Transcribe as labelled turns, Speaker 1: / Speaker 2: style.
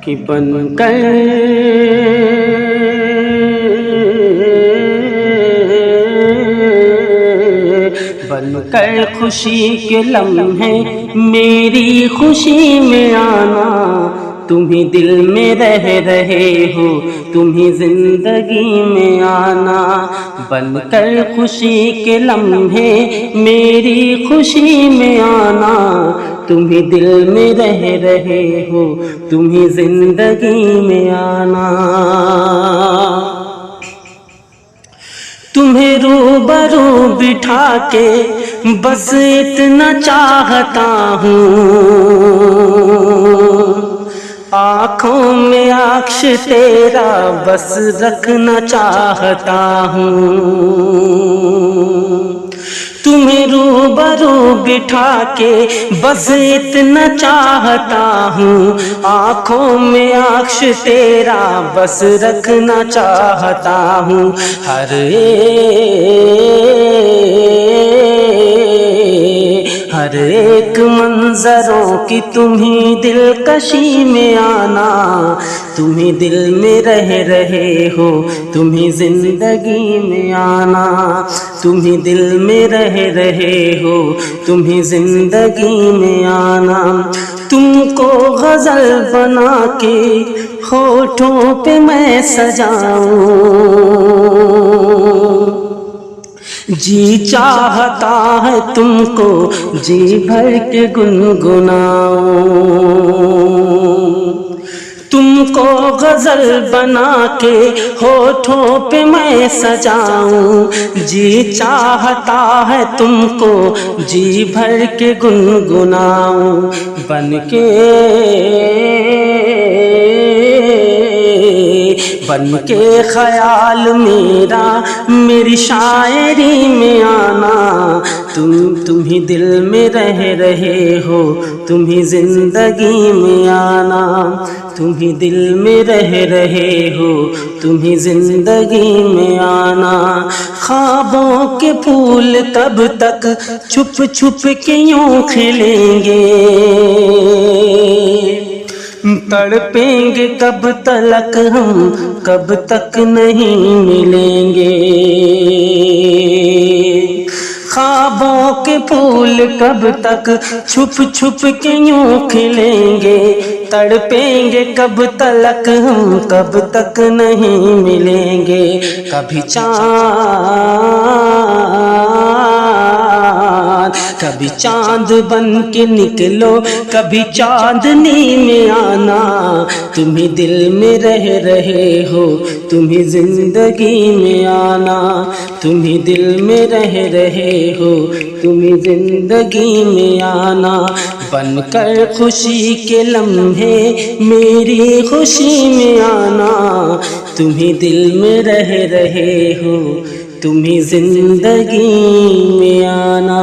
Speaker 1: کہ بن کر خوشی کے لمحے میری خوشی میں آنا، تم ہی دل میں رہ رہے ہو، تم ہی زندگی میں آنا، بن کر خوشی کے لمحے میری خوشی میں آنا، تم ہی دل میں رہ رہے ہو، تم ہی زندگی میں آنا۔ تمہیں روبرو بٹھا کے بس اتنا چاہتا ہوں، آنکھوں میں اکش تیرا بس رکھنا چاہتا ہوں، تمہیں روبرو بٹھا کے بس اتنا چاہتا ہوں، آنکھوں میں اکش تیرا بس رکھنا چاہتا ہوں، ہر ایک منظروں کی تمہیں دلکشی میں آنا، تمہیں دل میں رہ رہے ہو، تمہیں زندگی میں آنا، تمہیں دل میں رہ رہے ہو، تمہیں زندگی میں آنا، تم کو غزل بنا کے ہونٹوں پہ میں سجاؤں، جی چاہتا ہے تم کو جی بھر کے گنگناؤں، تم کو غزل بنا کے ہونٹوں پہ میں سجاؤں، جی چاہتا ہے تم کو جی بھر کے گنگناؤں، بن کے خیال میرا میری شاعری میں آنا، تم ہی دل میں رہ رہے ہو، تم ہی زندگی میں آنا، تم ہی دل میں رہ رہے ہو، تم ہی زندگی میں آنا، خوابوں کے پھول کب تک چھپ چھپ کے یوں کھلیں گے، تڑپیں گے کب تلک ہم کب تک نہیں ملیں گے، خوابوں کے پھول کب تک چھپ چھپ کے یوں کھلیں گے، تڑپیں گے کب تلک ہم کب تک نہیں ملیں گے، کبھی چاند بن کے نکلو، کبھی چاندنی میں آنا، تم ہی دل میں رہ رہے ہو، تم ہی زندگی میں آنا، تم ہی دل میں رہ رہے ہو، تم ہی زندگی میں آنا، بن کر خوشی کے لمحے میری خوشی میں آنا، تم ہی دل میں رہ رہے ہو، تم ہی زندگی میں آنا۔